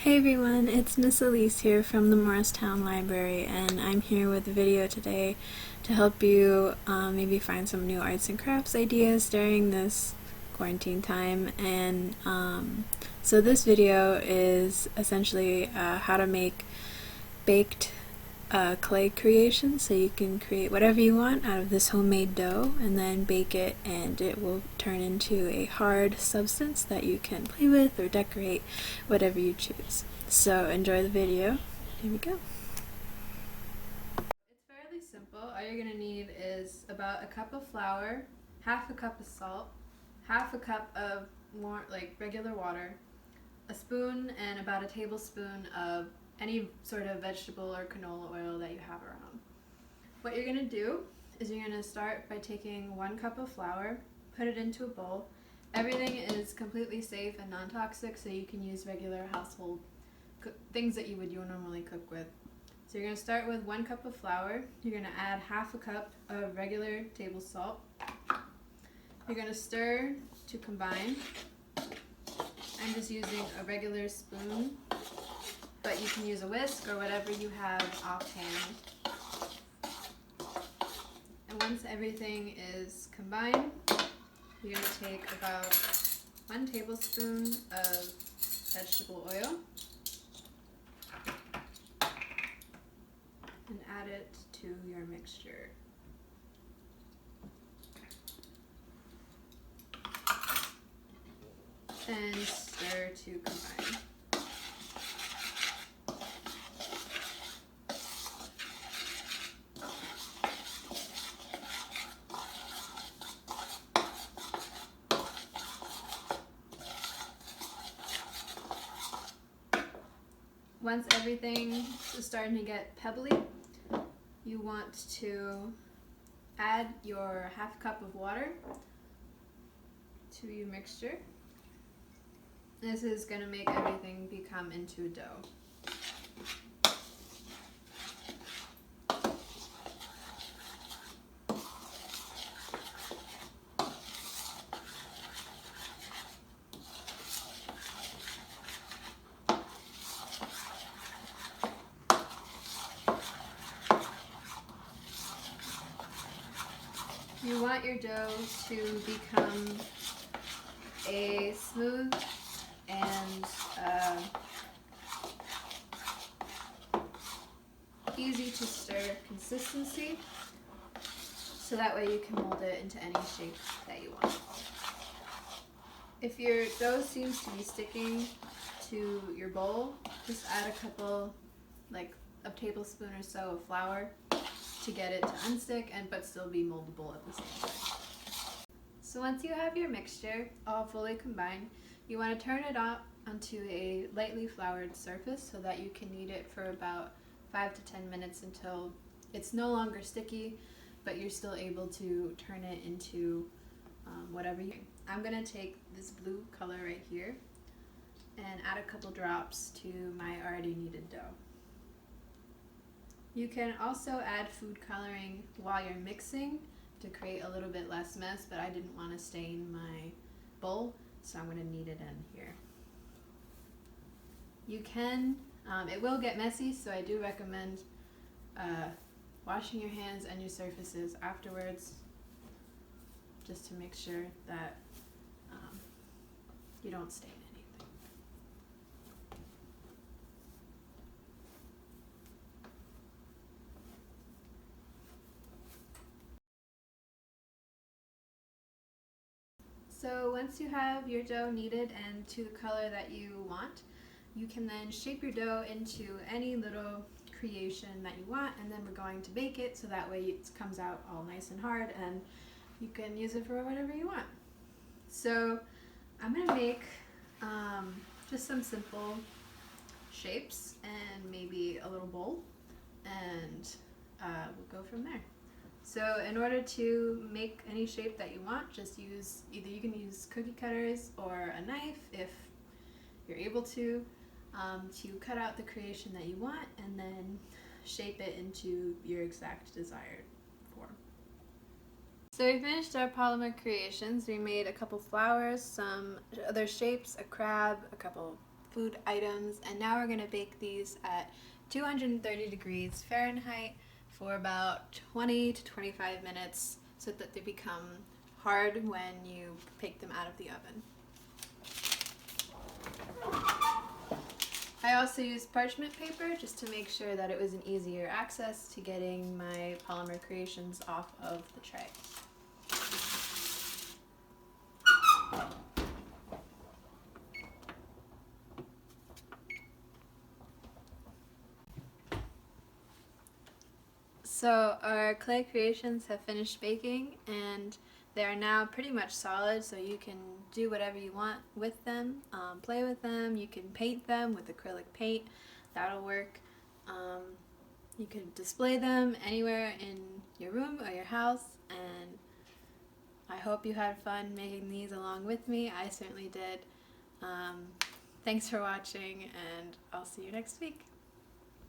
Hey everyone, it's Miss Elise here from the Morristown Library, and I'm here with a video today to help you maybe find some new arts and crafts ideas during this quarantine time. And so this video is essentially how to make baked clay creation, so you can create whatever you want out of this homemade dough and then bake it, and it will turn into a hard substance that you can play with or decorate, whatever you choose. So enjoy the video. Here we go. It's fairly simple. All you're going to need is about a cup of flour, half a cup of salt, half a cup of regular water, a spoon, and about a tablespoon of any sort of vegetable or canola oil that you have around. What you're going to do is you're going to start by taking 1 cup of flour, put it into a bowl. Everything is completely safe and non-toxic, so you can use regular household things that you would normally cook with. So you're going to start with 1 cup of flour. You're going to add half a cup of regular table salt. You're going to stir to combine. I'm just using a regular spoon, but you can use a whisk or whatever you have offhand. And once everything is combined, you're going to take about 1 tablespoon of vegetable oil and add it to your mixture. And stir to combine. Once everything is starting to get pebbly, you want to add your half cup of water to your mixture. This is going to make everything become into a dough. You want your dough to become a smooth and easy to stir consistency, so that way you can mold it into any shape that you want. If your dough seems to be sticking to your bowl, just add a couple, like a tablespoon or so of flour to get it to unstick but still be moldable at the same time. So once you have your mixture all fully combined, you want to turn it up onto a lightly floured surface so that you can knead it for about 5 to 10 minutes until it's no longer sticky, but you're still able to turn it into whatever you. I'm going to take this blue color right here and add a couple drops to my already kneaded dough. You can also add food coloring while you're mixing to create a little bit less mess, but I didn't want to stain my bowl, so I'm going to knead it in here. You can, it will get messy, so I do recommend washing your hands and your surfaces afterwards, just to make sure that you don't stain anything. So once you have your dough kneaded and to the color that you want, you can then shape your dough into any little creation that you want, and then we're going to bake it so that way it comes out all nice and hard and you can use it for whatever you want. So I'm going to make just some simple shapes and maybe a little bowl, and we'll go from there. So in order to make any shape that you want, just use, you can use cookie cutters or a knife if you're able to cut out the creation that you want and then shape it into your exact desired form. So we finished our polymer creations. We made a couple flowers, some other shapes, a crab, a couple food items, and now we're going to bake these at 230 degrees Fahrenheit for about 20 to 25 minutes so that they become hard when you take them out of the oven. I also used parchment paper just to make sure that it was an easier access to getting my polymer creations off of the tray. So our clay creations have finished baking and they are now pretty much solid, so you can do whatever you want with them, play with them. You can paint them with acrylic paint, that'll work. You can display them anywhere in your room or your house, and I hope you had fun making these along with me. I certainly did. Thanks for watching, and I'll see you next week.